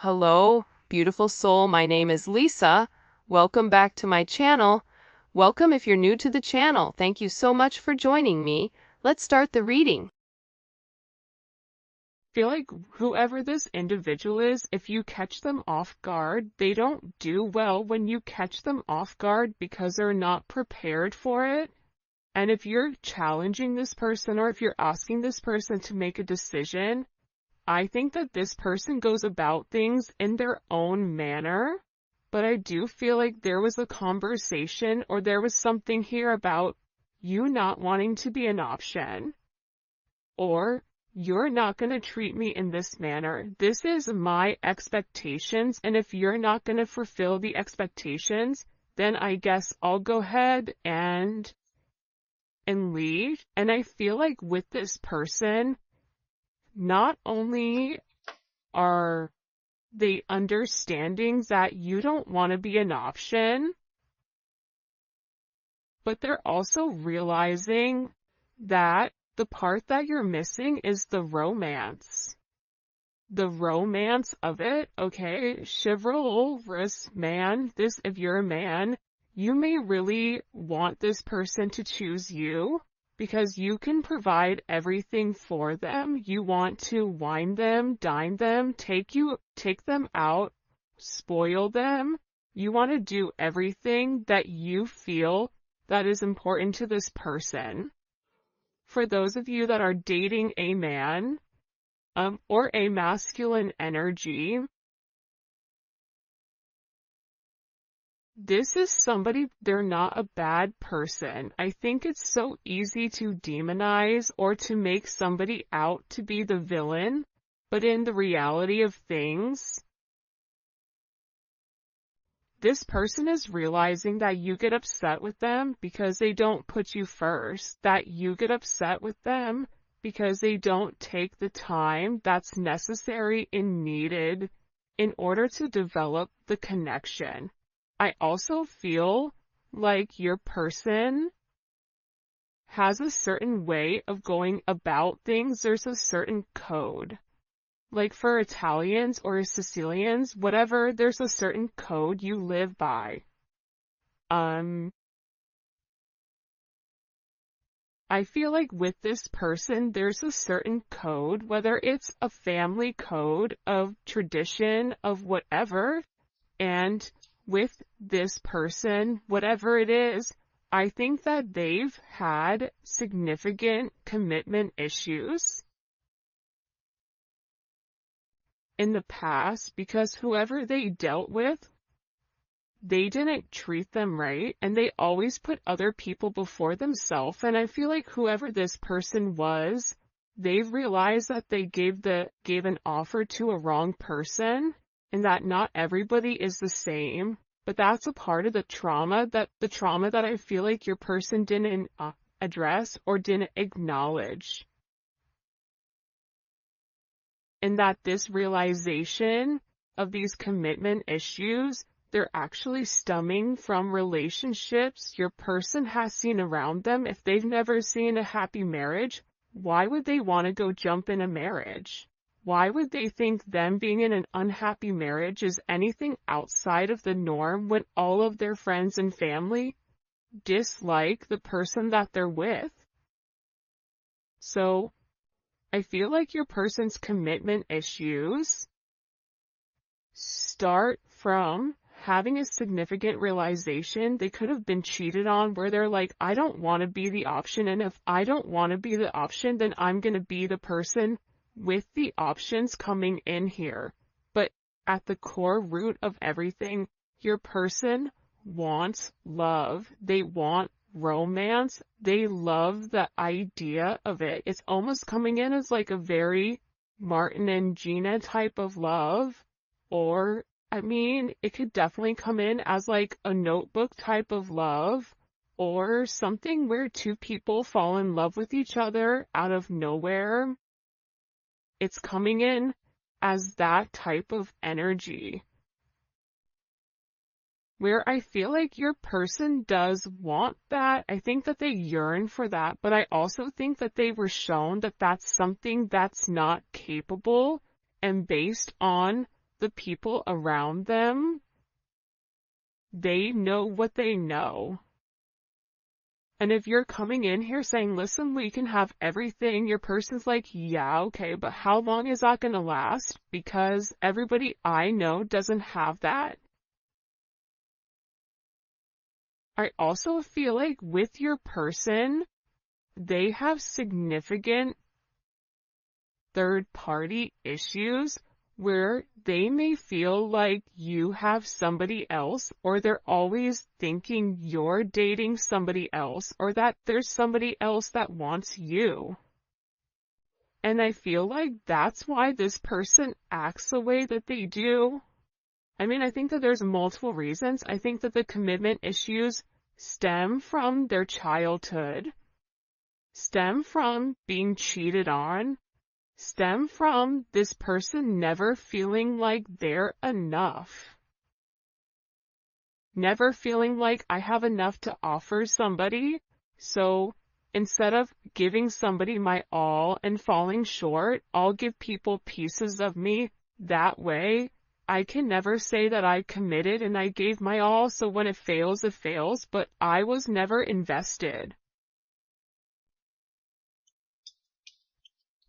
Hello, beautiful soul. My name is Lisa. Welcome back to my channel. Welcome if you're new to the channel. Thank you so much for joining me. Let's start the reading. Feel like whoever this individual is, if you catch them off guard, they don't do well when you catch them off guard because they're not prepared for it. And if you're challenging this person or if you're asking this person to make a decision, I think that this person goes about things in their own manner. But I do feel like there was a conversation or there was something here about you not wanting to be an option, or you're not going to treat me in this manner. This is my expectations, and if you're not going to fulfill the expectations, then I guess I'll go ahead and leave. And I feel like with this person, not only are they understanding that you don't want to be an option, but they're also realizing that the part that you're missing is the romance. The romance of it, okay? Chivalrous man, if you're a man, you may really want this person to choose you because you can provide everything for them. You want to wine them, dine them, take them out, spoil them. You want to do everything that you feel that is important to this person. For those of you that are dating a man, or a masculine energy, this is somebody, they're not a bad person. I think it's so easy to demonize or to make somebody out to be the villain, but in the reality of things, this person is realizing that you get upset with them because they don't put you first, that you get upset with them because they don't take the time that's necessary and needed in order to develop the connection. I also feel like your person has a certain way of going about things. There's a certain code. Like for Italians or Sicilians, whatever, there's a certain code you live by. I feel like with this person, there's a certain code, whether it's a family code of tradition of whatever, and with this person, whatever it is, I think that they've had significant commitment issues in the past because whoever they dealt with, they didn't treat them right, and they always put other people before themselves. And I feel like whoever this person was, they've realized that they gave an offer to a wrong person, and that not everybody is the same. But that's a part of the trauma that I feel like your person didn't address or didn't acknowledge. And that this realization of these commitment issues, they're actually stemming from relationships your person has seen around them. If they've never seen a happy marriage, why would they want to go jump in a marriage? Why would they think them being in an unhappy marriage is anything outside of the norm when all of their friends and family dislike the person that they're with? So I feel like your person's commitment issues start from having a significant realization they could have been cheated on, where they're like, I don't want to be the option, and if I don't want to be the option, then I'm going to be the person with the options coming in here. But at the core root of everything, your person wants love. They want romance. They love the idea of it. It's almost coming in as like a very Martin and Gina type of love, or I mean, it could definitely come in as like a Notebook type of love, or something where two people fall in love with each other out of nowhere. It's coming in as that type of energy, where I feel like your person does want that. I think that they yearn for that, but I also think that they were shown that that's something that's not capable, and based on the people around them, they know what they know. And if you're coming in here saying, listen, we can have everything, your person's like, yeah, okay, but how long is that going to last? Because everybody I know doesn't have that. I also feel like with your person, they have significant third-party issues where they may feel like you have somebody else, or they're always thinking you're dating somebody else, or that there's somebody else that wants you. And I feel like that's why this person acts the way that they do. I mean, I think that there's multiple reasons. I think that the commitment issues stem from their childhood, stem from being cheated on, stem from this person never feeling like they're enough. Never feeling like I have enough to offer somebody, so instead of giving somebody my all and falling short, I'll give people pieces of me. That way, I can never say that I committed and I gave my all, so when it fails, but I was never invested.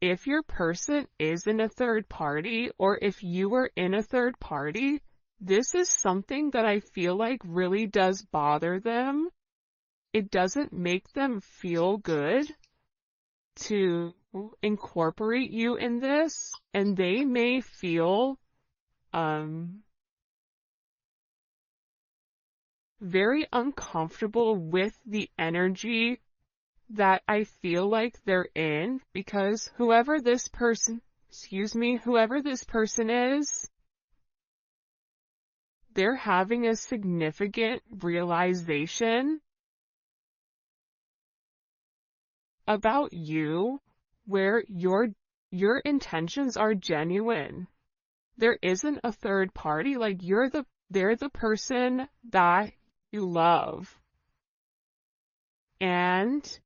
If your person is in a third party, or if you are in a third party, this is something that I feel like really does bother them. It doesn't make them feel good to incorporate you in this, and they may feel very uncomfortable with the energy that I feel like they're in, because whoever this person is, they're having a significant realization about you where your intentions are genuine. There isn't a third party, like they're the person that you love. And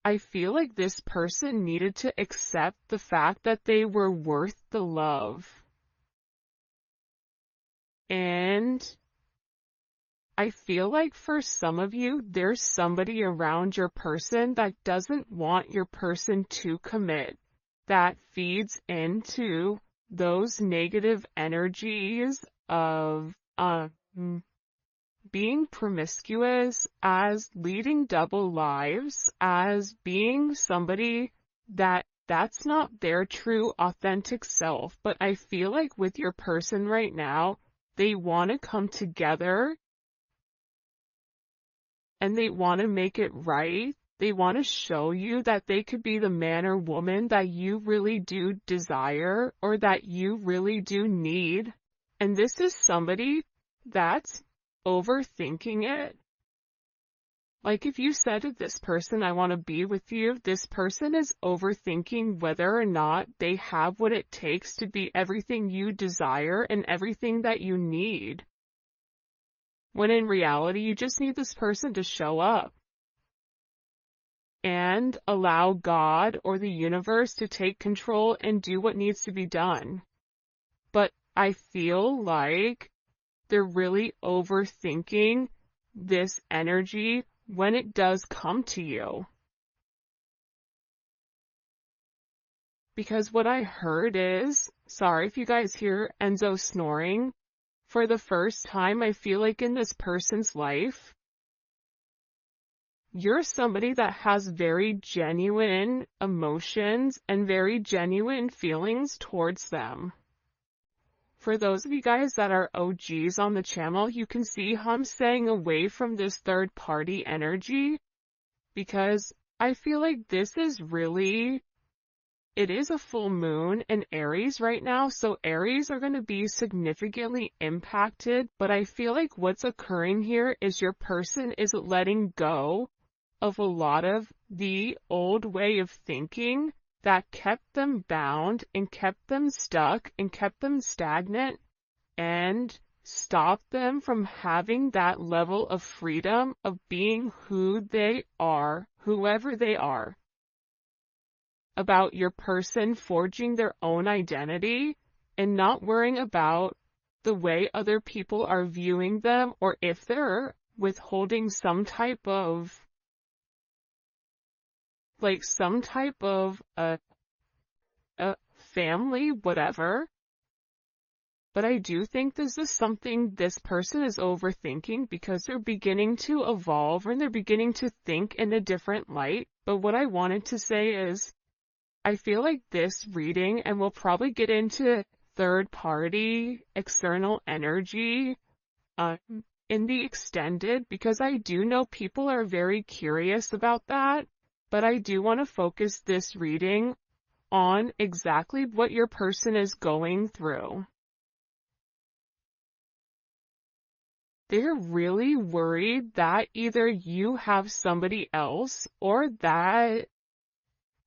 I feel like this person needed to accept the fact that they were worth the love. And I feel like for some of you, there's somebody around your person that doesn't want your person to commit, that feeds into those negative energies of being promiscuous, as leading double lives, as being somebody that's not their true authentic self. But I feel like with your person right now, they want to come together and they want to make it right. They want to show you that they could be the man or woman that you really do desire, or that you really do need. And this is somebody that's overthinking it. Like if you said to this person, I want to be with you, this person is overthinking whether or not they have what it takes to be everything you desire and everything that you need. When in reality, you just need this person to show up and allow God or the universe to take control and do what needs to be done. But I feel like they're really overthinking this energy when it does come to you. Because what I heard is, sorry if you guys hear Enzo snoring, for the first time I feel like in this person's life, you're somebody that has very genuine emotions and very genuine feelings towards them. For those of you guys that are OGs on the channel, you can see how I'm staying away from this third party energy, because I feel like this is really, it is a full moon in Aries right now, so Aries are going to be significantly impacted, but I feel like what's occurring here is your person is letting go of a lot of the old way of thinking that kept them bound and kept them stuck and kept them stagnant and stopped them from having that level of freedom of being who they are, whoever they are. about your person forging their own identity and not worrying about the way other people are viewing them, or if they're withholding some type of family, whatever. But I do think this is something this person is overthinking because they're beginning to evolve and they're beginning to think in a different light. But what I wanted to say is, I feel like this reading, and we'll probably get into third party, external energy, in the extended, because I do know people are very curious about that. But I do want to focus this reading on exactly what your person is going through. They're really worried that either you have somebody else or that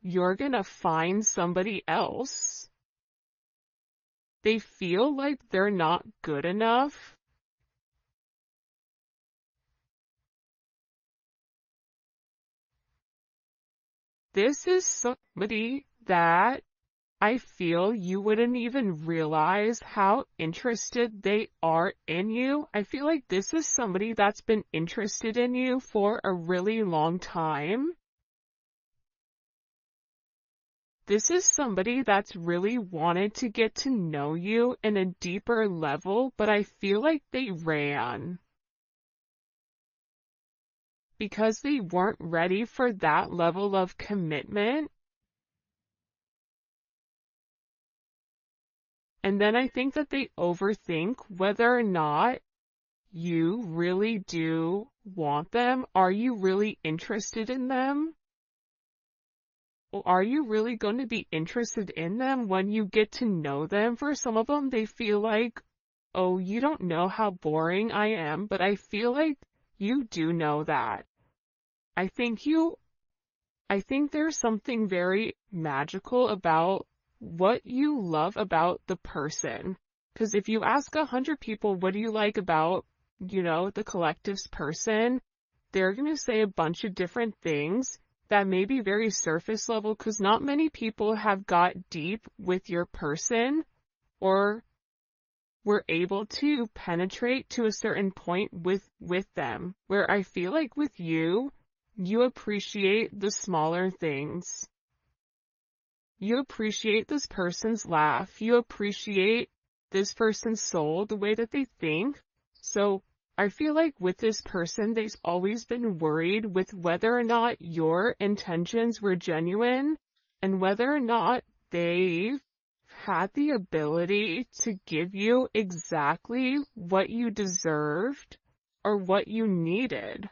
you're gonna find somebody else. They feel like they're not good enough. This is somebody that I feel you wouldn't even realize how interested they are in you. I feel like this is somebody that's been interested in you for a really long time. This is somebody that's really wanted to get to know you in a deeper level, but I feel like they ran because they weren't ready for that level of commitment. And then I think that they overthink whether or not you really do want them. Are you really interested in them? Or are you really going to be interested in them when you get to know them? For some of them, they feel like, oh, you don't know how boring I am, but I feel like you do know that. I think there's something very magical about what you love about the person. Because if you ask 100 people, what do you like about, the collective's person, they're going to say a bunch of different things that may be very surface level, because not many people have got deep with your person or were able to penetrate to a certain point with them, where I feel like with you, you appreciate the smaller things. You appreciate this person's laugh. You appreciate this person's soul, the way that they think. So I feel like with this person, they've always been worried with whether or not your intentions were genuine and whether or not they've had the ability to give you exactly what you deserved or what you needed.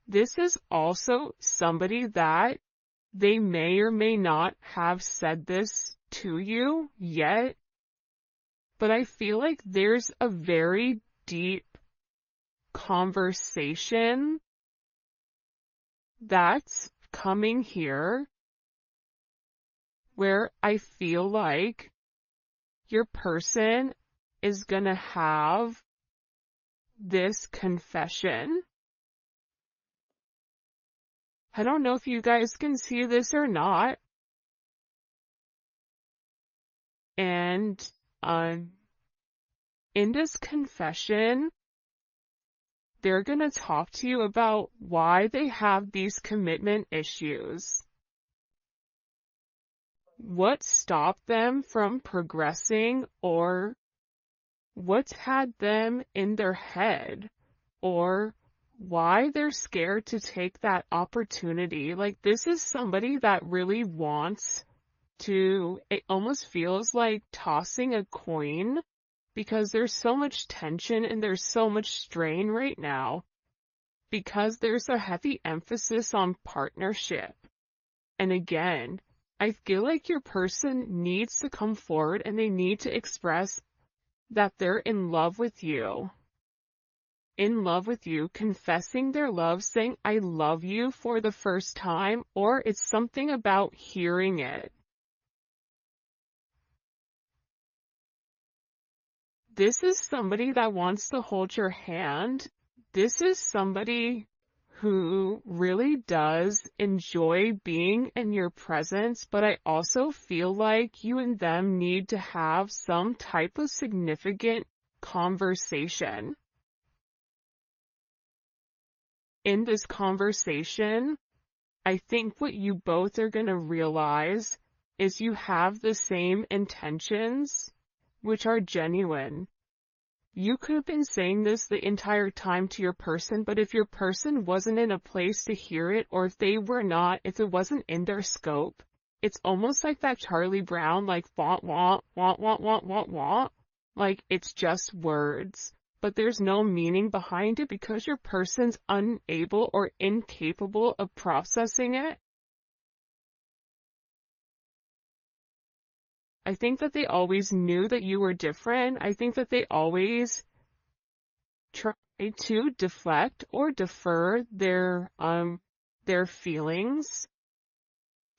This is also somebody that they may or may not have said this to you yet, but I feel like there's a very deep conversation that's coming here where I feel like your person is gonna have this confession. I don't know if you guys can see this or not. And in this confession, they're going to talk to you about why they have these commitment issues. What stopped them from progressing, or what's had them in their head, or why they're scared to take that opportunity. Like, this is somebody that really wants to, it almost feels like tossing a coin, because there's so much tension and there's so much strain right now, because there's a heavy emphasis on partnership. And again, I feel like your person needs to come forward and they need to express that they're in love with you. In love with you, confessing their love, saying, I love you for the first time, or it's something about hearing it. This is somebody that wants to hold your hand. This is somebody who really does enjoy being in your presence, but I also feel like you and them need to have some type of significant conversation. In this conversation, I think what you both are going to realize is you have the same intentions, which are genuine. You could have been saying this the entire time to your person, but if your person wasn't in a place to hear it, or if it wasn't in their scope, it's almost like that Charlie Brown, like, want, want, want, want, want, want, want. Like, it's just words, but there's no meaning behind it because your person's unable or incapable of processing it. I think that they always knew that you were different. I think that they always try to deflect or defer their feelings.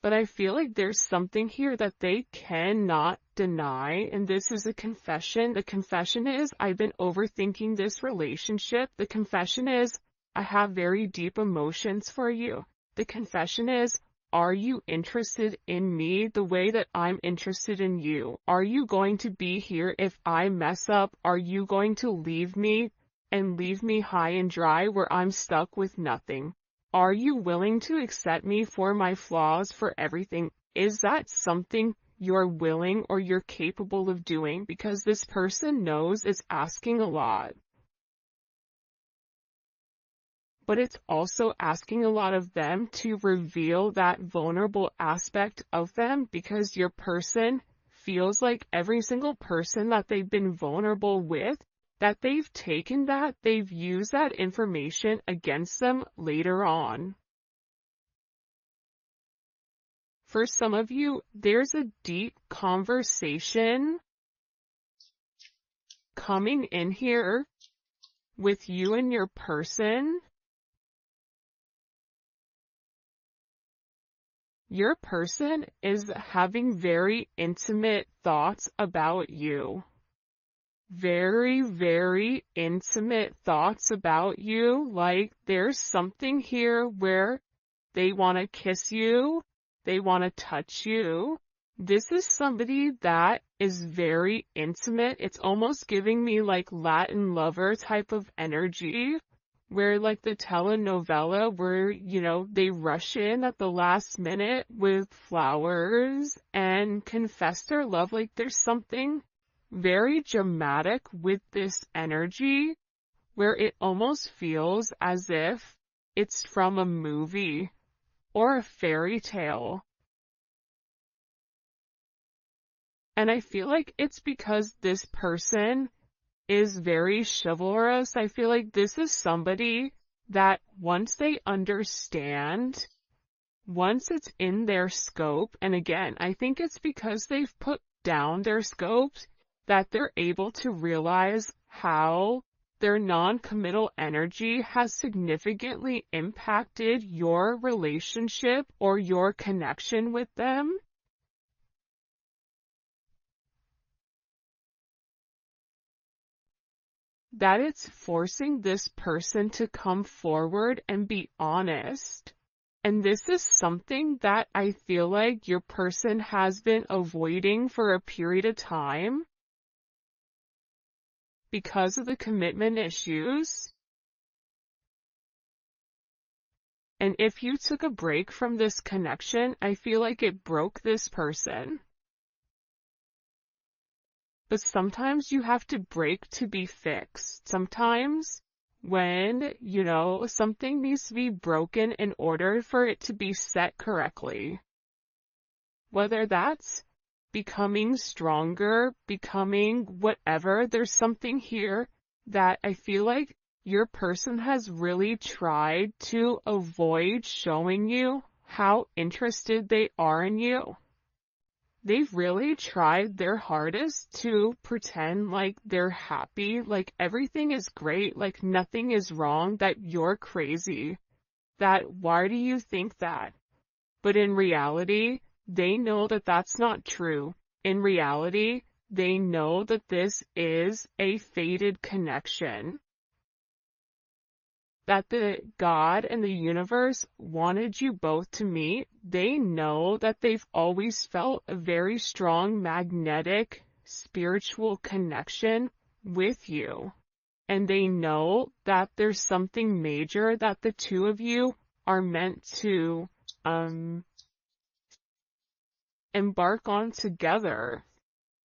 But I feel like there's something here that they cannot deny, and this is a confession. The confession is, I've been overthinking this relationship. The confession is, I have very deep emotions for you. The confession is, are you interested in me the way that I'm interested in you? Are you going to be here if I mess up? Are you going to leave me and leave me high and dry where I'm stuck with nothing? Are you willing to accept me for my flaws, for everything? Is that something you're willing or you're capable of doing? Because this person knows it's asking a lot. But it's also asking a lot of them to reveal that vulnerable aspect of them, because your person feels like every single person that they've been vulnerable with, that they've taken that, they've used that information against them later on. For some of you, there's a deep conversation coming in here with you and your person. Your person is having very intimate thoughts about you. Very, very intimate thoughts about you. Like, there's something here where they want to kiss you. They want to touch you. This is somebody that is very intimate. It's almost giving me like Latin lover type of energy, where like the telenovela where, they rush in at the last minute with flowers and confess their love. Like, there's something very dramatic with this energy where it almost feels as if it's from a movie or a fairy tale. And I feel like it's because this person is very chivalrous. I feel like this is somebody that once they understand, once it's in their scope, and again, I think it's because they've put down their scopes that they're able to realize how their non-committal energy has significantly impacted your relationship or your connection with them. That it's forcing this person to come forward and be honest. And this is something that I feel like your person has been avoiding for a period of time because of the commitment issues. And if you took a break from this connection, I feel like it broke this person. But sometimes you have to break to be fixed. Sometimes when, something needs to be broken in order for it to be set correctly. Whether that's becoming stronger, becoming whatever, there's something here that I feel like your person has really tried to avoid showing you how interested they are in you. They've really tried their hardest to pretend like they're happy, like everything is great, like nothing is wrong, that you're crazy, that why do you think that? But in reality, they know that that's not true. In reality, they know that this is a fated connection. that the God and the universe wanted you both to meet. They know that they've always felt a very strong magnetic spiritual connection with you. And they know that there's something major that the two of you are meant to embark on together.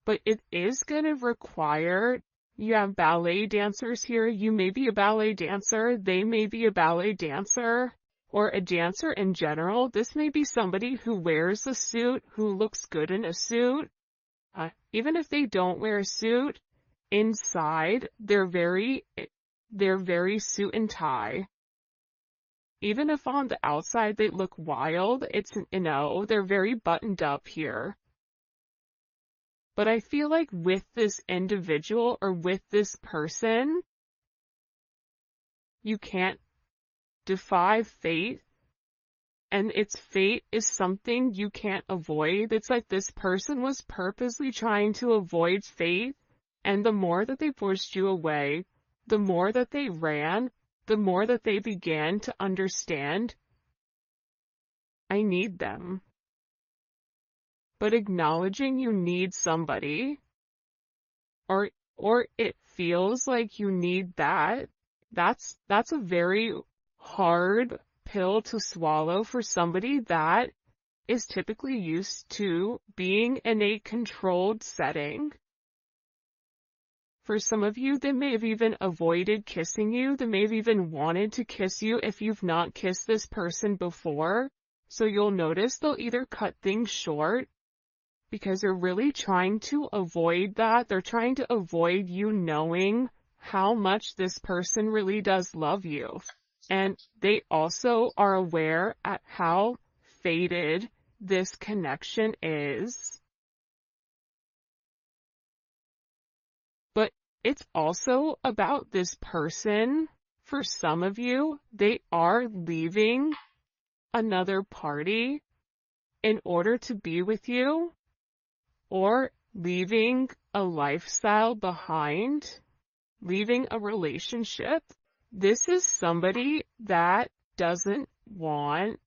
But it is going to require, you have ballet dancers here, you may be a ballet dancer, they may be a ballet dancer, or a dancer in general. This may be somebody who wears a suit, who looks good in a suit. Even if they don't wear a suit, inside, they're very suit and tie. Even if on the outside they look wild, they're very buttoned up here. But I feel like with this individual or with this person, you can't defy fate. And its fate is something you can't avoid. It's like this person was purposely trying to avoid fate. And the more that they pushed you away, the more that they ran, the more that they began to understand, I need them. But acknowledging you need somebody, or it feels like you need that's a very hard pill to swallow for somebody that is typically used to being in a controlled setting. For some of you, they may have even avoided kissing you. They may have even wanted to kiss you if you've not kissed this person before. So you'll notice they'll either cut things short because they're really trying to avoid that. They're trying to avoid you knowing how much this person really does love you. And they also are aware at how faded this connection is. But it's also about this person. For some of you, they are leaving another party in order to be with you, or leaving a lifestyle behind, leaving a relationship. This is somebody that doesn't want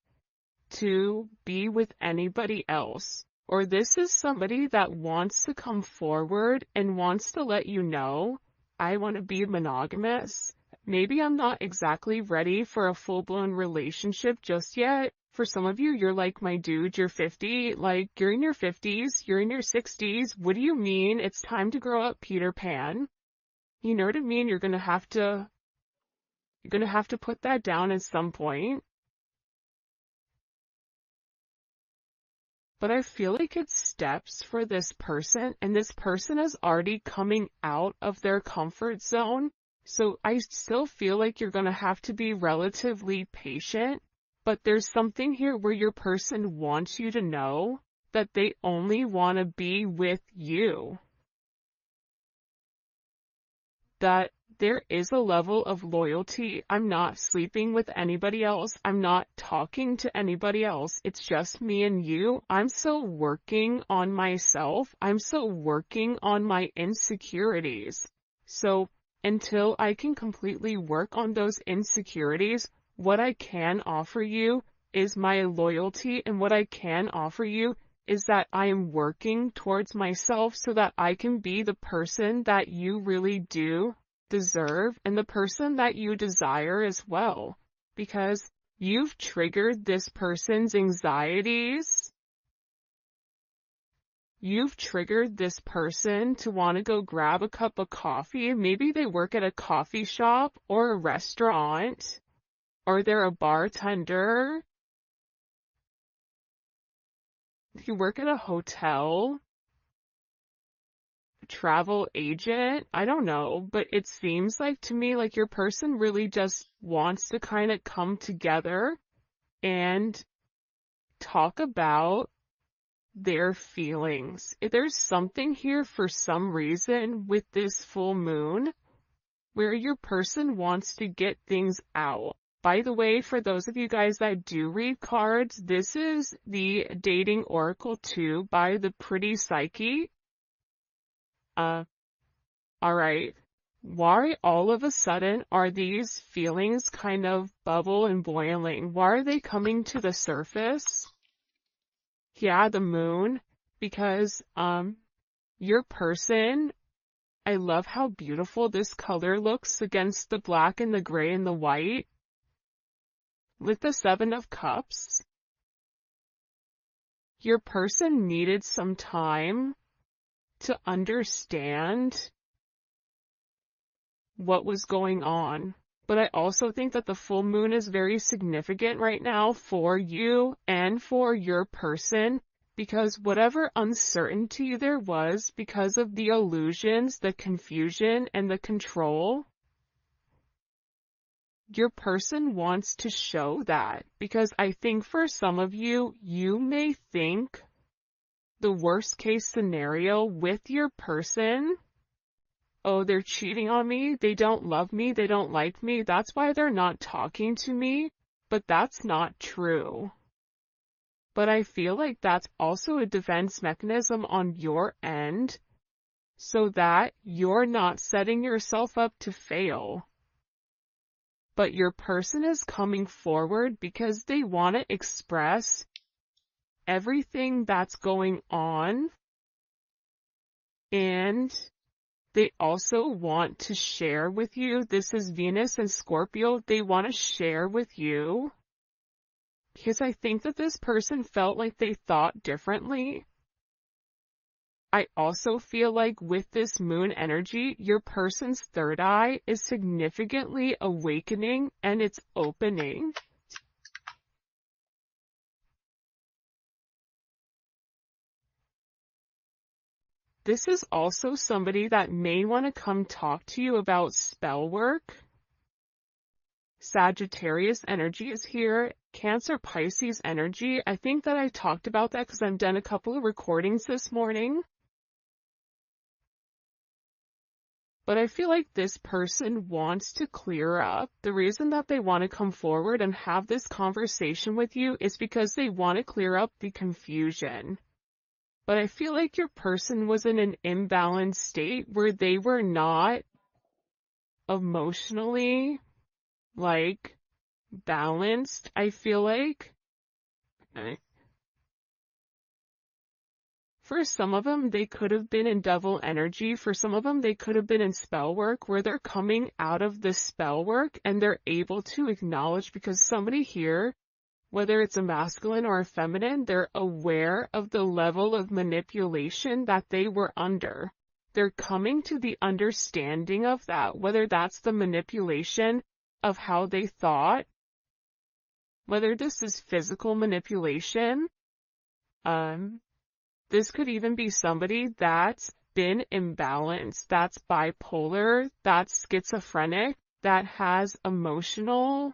to be with anybody else. Or this is somebody that wants to come forward and wants to let you know, I want to be monogamous. Maybe I'm not exactly ready for a full-blown relationship just yet. For some of you, you're like, my dude, you're 50, like, you're in your 50s, you're in your 60s. What do you mean? It's time to grow up, Peter Pan. You know what I mean? You're gonna have to put that down at some point. But I feel like it's steps for this person, and this person is already coming out of their comfort zone. So I still feel like you're gonna have to be relatively patient. But there's something here where your person wants you to know that they only want to be with you. That there is a level of loyalty. I'm not sleeping with anybody else. I'm not talking to anybody else. It's just me and you. I'm still working on myself. I'm still working on my insecurities. So until I can completely work on those insecurities, what I can offer you is my loyalty, and what I can offer you is that I am working towards myself so that I can be the person that you really do deserve and the person that you desire as well. Because you've triggered this person's anxieties. You've triggered this person to want to go grab a cup of coffee. Maybe they work at a coffee shop or a restaurant. Or they're a bartender. You work at a hotel. Travel agent. I don't know, but it seems like to me like your person really just wants to kind of come together and talk about their feelings. If there's something here for some reason with this full moon where your person wants to get things out. By the way, for those of you guys that do read cards, this is the Dating Oracle 2 by the Pretty Psyche. Alright. Why all of a sudden are these feelings kind of bubble and boiling? Why are they coming to the surface? Yeah, the moon, because your person, I love how beautiful this color looks against the black and the gray and the white. With the Seven of Cups, your person needed some time to understand what was going on. But I also think that the full moon is very significant right now for you and for your person, because whatever uncertainty there was because of the illusions, the confusion, and the control, your person wants to show that. Because I think for some of you, you may think the worst case scenario with your person, oh, they're cheating on me, they don't love me, they don't like me, that's why they're not talking to me. But that's not true. But I feel like that's also a defense mechanism on your end, so that you're not setting yourself up to fail. But your person is coming forward because they want to express everything that's going on, and they also want to share with you. This is Venus and Scorpio. They want to share with you because I think that this person felt like they thought differently. I also feel like with this moon energy, your person's third eye is significantly awakening and it's opening. This is also somebody that may want to come talk to you about spell work. Sagittarius energy is here. Cancer, Pisces energy. I think that I talked about that because I've done a couple of recordings this morning. But I feel like this person wants to clear up. The reason that they want to come forward and have this conversation with you is because they want to clear up the confusion. But I feel like your person was in an imbalanced state where they were not emotionally, balanced, I feel like. Okay. For some of them, they could have been in devil energy. For some of them, they could have been in spell work, where they're coming out of the spell work and they're able to acknowledge, because somebody here, whether it's a masculine or a feminine, they're aware of the level of manipulation that they were under. They're coming to the understanding of that, whether that's the manipulation of how they thought, whether this is physical manipulation. This could even be somebody that's been imbalanced, that's bipolar, that's schizophrenic, that has emotional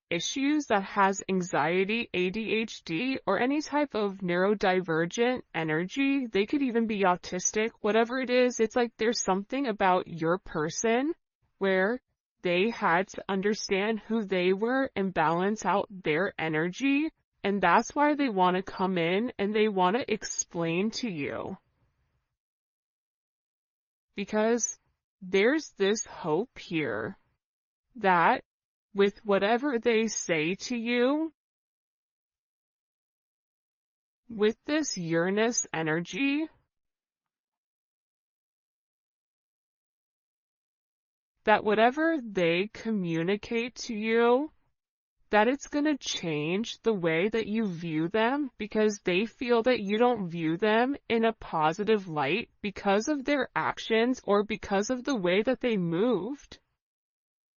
issues, that has anxiety, ADHD, or any type of neurodivergent energy. They could even be autistic, whatever it is. It's like there's something about your person where they had to understand who they were and balance out their energy. And that's why they want to come in and they want to explain to you. Because there's this hope here that with whatever they say to you, with this Uranus energy, that whatever they communicate to you, that it's going to change the way that you view them, because they feel that you don't view them in a positive light because of their actions or because of the way that they moved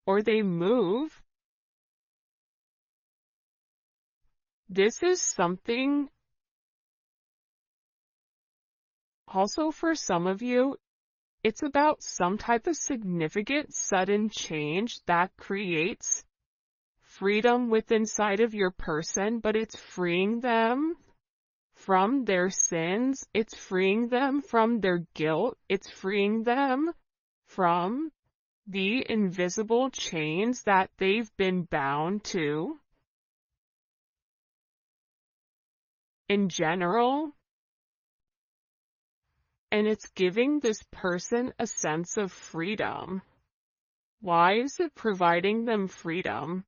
or they move. This is something also for some of you. It's about some type of significant sudden change that creates freedom within inside of your person, but it's freeing them from their sins. It's freeing them from their guilt. It's freeing them from the invisible chains that they've been bound to. In general, and it's giving this person a sense of freedom. Why is it providing them freedom?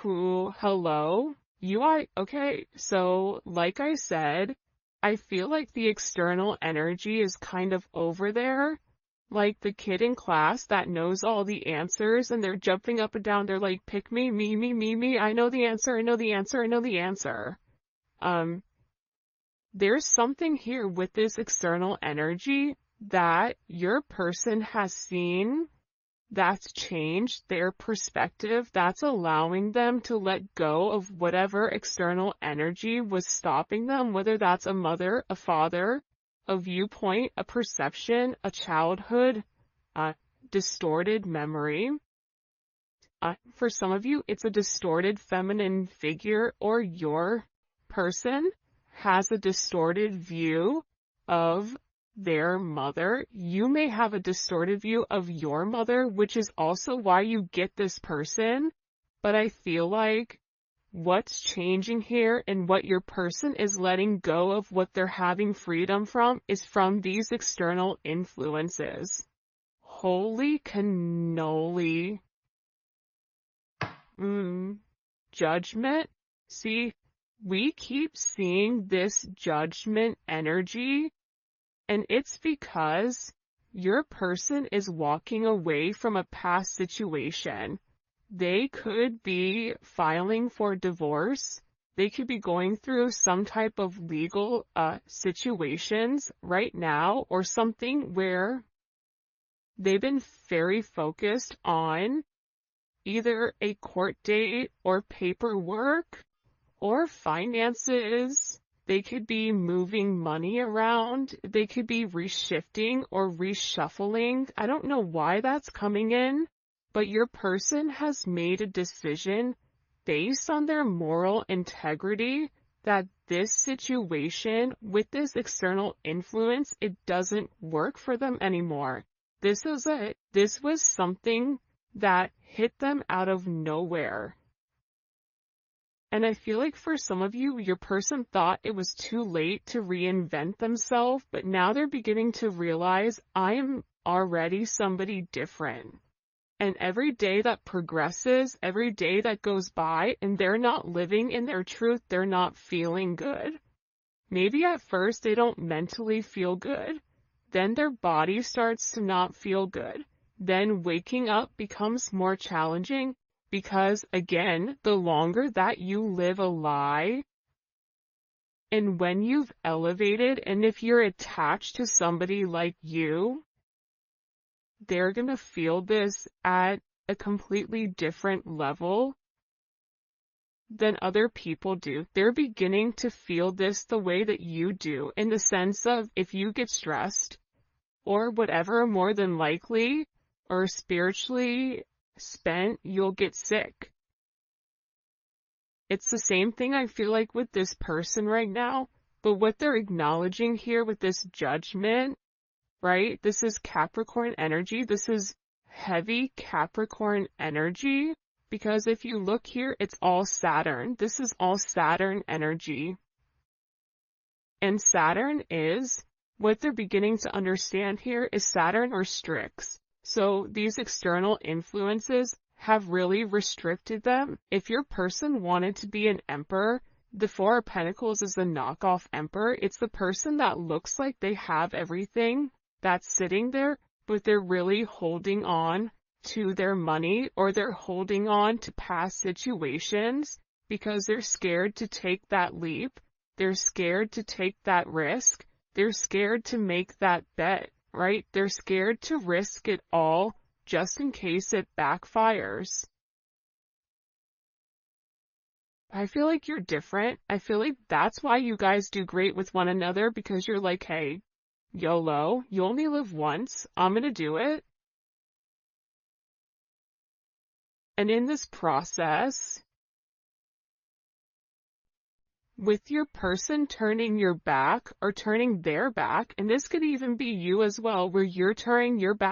Hello? Okay, so like I said, I feel like the external energy is kind of over there. Like the kid in class that knows all the answers and they're jumping up and down. They're like, pick me, me. I know the answer. I know the answer. I know the answer. There's something here with this external energy that your person has seen that's changed their perspective, that's allowing them to let go of whatever external energy was stopping them, whether that's a mother, a father, a viewpoint, a perception, a childhood, a distorted memory. For some of you, it's a distorted feminine figure, or your person has a distorted view of their mother. You may have a distorted view of your mother, which is also why you get this person. But I feel like what's changing here and what your person is letting go of, what they're having freedom from, is from these external influences. Holy cannoli. Judgment. See, we keep seeing this judgment energy, and it's because your person is walking away from a past situation. They could be filing for divorce. They could be going through some type of legal situations right now, or something where they've been very focused on either a court date or paperwork or finances. They could be moving money around. They could be reshifting or reshuffling. I don't know why that's coming in, but your person has made a decision based on their moral integrity that this situation with this external influence, it doesn't work for them anymore. This was something that hit them out of nowhere. And I feel like for some of you, your person thought it was too late to reinvent themselves, but now they're beginning to realize, I am already somebody different. And every day that progresses, every day that goes by, and they're not living in their truth, they're not feeling good. Maybe at first they don't mentally feel good. Then their body starts to not feel good. Then waking up becomes more challenging. Because, again, the longer that you live a lie, and when you've elevated, and if you're attached to somebody like you, they're going to feel this at a completely different level than other people do. They're beginning to feel this the way that you do, in the sense of, if you get stressed, or whatever, more than likely, or spiritually spent, you'll get sick. It's the same thing I feel like with this person right now, but what they're acknowledging here with this judgment, right? This is Capricorn energy. This is heavy Capricorn energy, because if you look here, it's all Saturn. This is all Saturn energy. And Saturn is, what they're beginning to understand here is Saturn restricts. So these external influences have really restricted them. If your person wanted to be an emperor, the Four of Pentacles is a knockoff emperor. It's the person that looks like they have everything that's sitting there, but they're really holding on to their money, or they're holding on to past situations because they're scared to take that leap. They're scared to take that risk. They're scared to make that bet. Right? They're scared to risk it all just in case it backfires. I feel like you're different. I feel like that's why you guys do great with one another, because you're like, hey, YOLO, you only live once. I'm gonna do it. And in this process, with your person turning your back or turning their back, and this could even be you as well, where you're turning your back